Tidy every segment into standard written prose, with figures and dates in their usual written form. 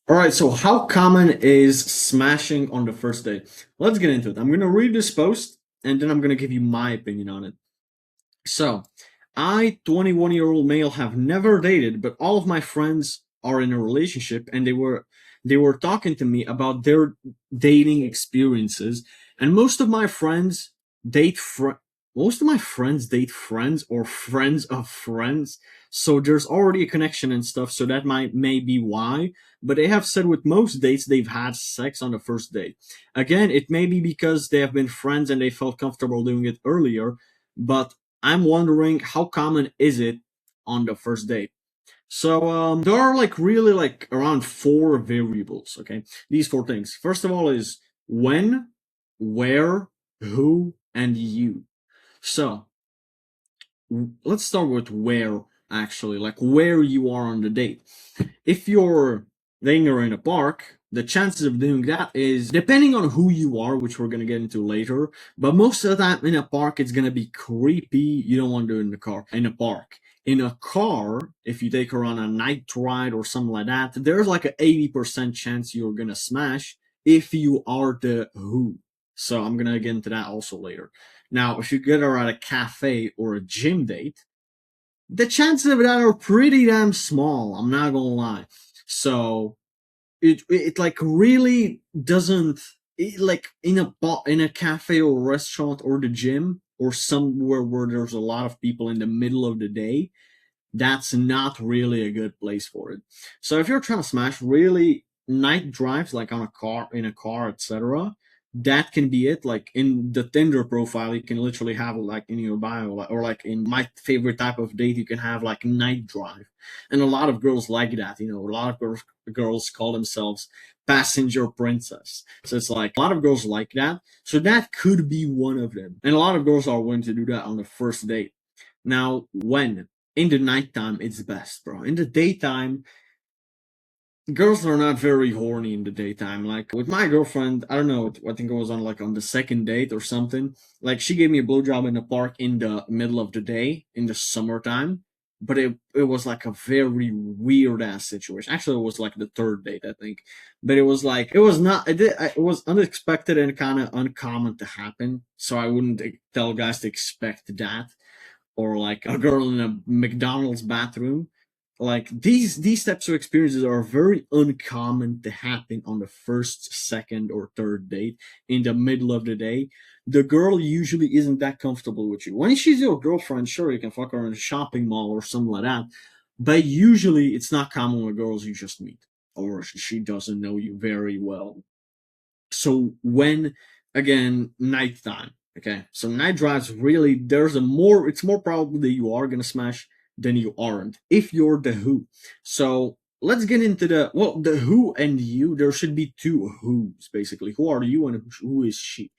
All right, so how common is smashing on the first date? Let's get into it. I'm going to read this post and then I'm going to give you my opinion on it. So, I, 21-year-old male, have never dated, but all of my friends are in a relationship and they were talking to me about their dating experiences, and date fr- most of my friends date friends or friends of friends. So there's already a connection and stuff, so that might may be why. But they have said with most dates they've had sex on the first date. Again, it may be because they have been friends and they felt comfortable doing it earlier, but I'm wondering how common is it on the first date. So there are like really like around four variables. Okay, these four things. First of all is when, where, who, and you. So let's start with where, actually, like where you are on the date. If you're laying around a park, the chances of doing that is depending on who you are, which we're gonna get into later. But most of the time in a park, it's gonna be creepy. You don't want to do it in the car. In a park. In a car, if you take her on a night ride or something like that, there's like a 80% chance you're gonna smash if you are the who. So I'm gonna get into that also later. Now, if you get her at a cafe or a gym date, the chances of that are pretty damn small. I'm not gonna lie. So it like really doesn't like in a cafe or restaurant or the gym or somewhere where there's a lot of people in the middle of the day. That's not really a good place for it. So if you're trying to smash really night drives, like on a car, in a car, etc., that can be it. Like in the Tinder profile, you can literally have like in your bio, or like in my favorite type of date, you can have like night drive, and a lot of girls like that. You know, a lot of girls call themselves passenger princess. So it's like a lot of girls like that. So that could be one of them, and a lot of girls are willing to do that on the first date. Now, when in the nighttime, it's best, bro. In the daytime, girls are not very horny in the daytime. Like with my girlfriend, I don't know. I think it was on like on the second date or something. Like she gave me a blowjob in the park in the middle of the day in the summertime. But it was like a very weird ass situation. Actually, it was like the third date, I think. But it was like it was not. It was unexpected and kind of uncommon to happen. So I wouldn't tell guys to expect that, or like a girl in a McDonald's bathroom. Like these types of experiences are very uncommon to happen on the first, second, or third date in the middle of the day. The girl usually isn't that comfortable with you. When she's your girlfriend, sure you can fuck her in a shopping mall or something like that. But usually it's not common with girls you just meet, or she doesn't know you very well. So when, again, nighttime, okay, so night drives, really, it's more probable that you are gonna smash than you aren't if you're the who. So let's get into the who and you. There should be two who's, basically. Who are you and who is she?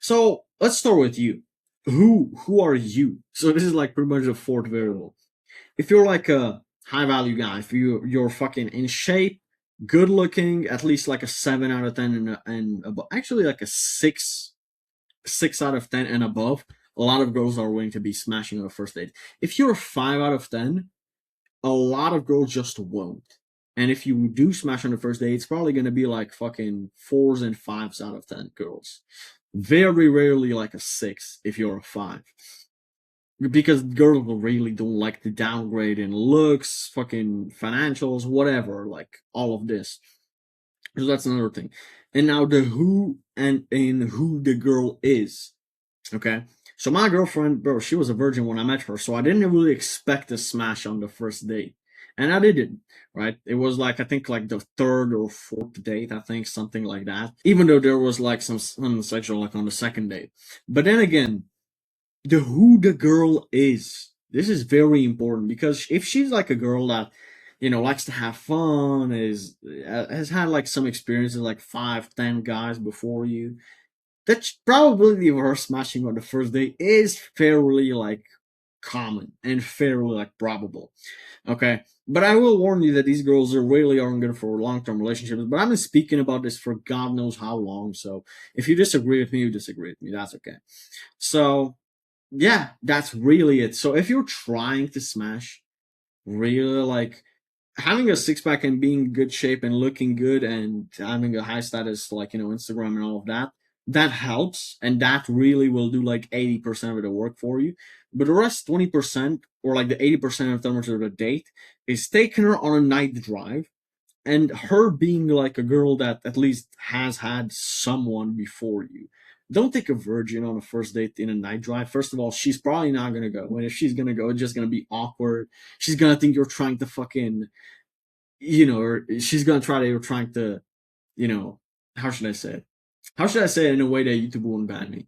So let's start with you. Who are you? So this is like pretty much the fourth variable. If you're like a high value guy, if you're fucking in shape, good looking, at least like a 7 out of 10 and above, actually like a six out of 10 and above, a lot of girls are willing to be smashing on a first date. If you're a 5 out of 10, a lot of girls just won't. And if you do smash on the first date, it's probably gonna be like fucking 4s and 5s out of 10 girls. Very rarely like a 6 if you're a 5, because girls really don't like the downgrade in looks, fucking financials, whatever, like all of this. So that's another thing. And now the who and in who the girl is. Okay. So my girlfriend, bro, she was a virgin when I met her, so I didn't really expect a smash on the first date. And I didn't, right? It was like I think like the third or fourth date, I think, something like that. Even though there was like some sexual like on the second date. But then again, the who the girl is. This is very important because if she's like a girl that likes to have fun, is has had like some experiences like 5, 10 guys before you, that probability of her smashing on the first date is fairly like common and fairly like probable. Okay, but I will warn you that these girls are really aren't good for long-term relationships. But I've been speaking about this for God knows how long. So if you disagree with me, you disagree with me. That's okay. So yeah, that's really it. So if you're trying to smash, really like having a six pack and being in good shape and looking good and having a high status like Instagram and all of that, that helps, and that really will do like 80% of the work for you. But the rest 20%, or like the 80% of the date, is taking her on a night drive, and her being like a girl that at least has had someone before you. Don't take a virgin on a first date in a night drive. First of all, she's probably not gonna go. And if she's gonna go, it's just gonna be awkward. She's gonna think you're trying to fucking, or she's gonna try to, you're trying to, you know, how should I say it? How should I say it in a way that YouTube won't ban me?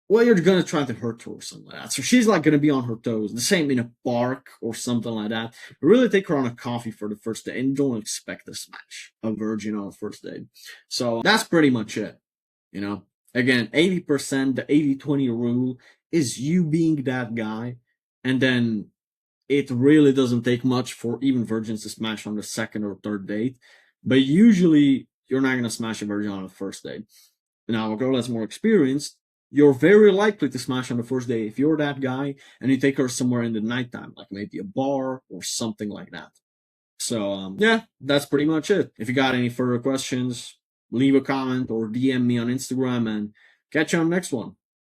Well, you're gonna try to hurt her or something like that. So she's like gonna be on her toes. The same in a park or something like that. Really take her on a coffee for the first day and don't expect to smash a virgin on the first date. So that's pretty much it. You know, again, 80%, the 80-20 rule is you being that guy, and then it really doesn't take much for even virgins to smash on the second or third date. But usually you're not gonna smash a virgin on the first date. Now, a girl that's more experienced, you're very likely to smash on the first day if you're that guy and you take her somewhere in the nighttime, like maybe a bar or something like that. So, yeah, that's pretty much it. If you got any further questions, leave a comment or DM me on Instagram, and catch you on the next one.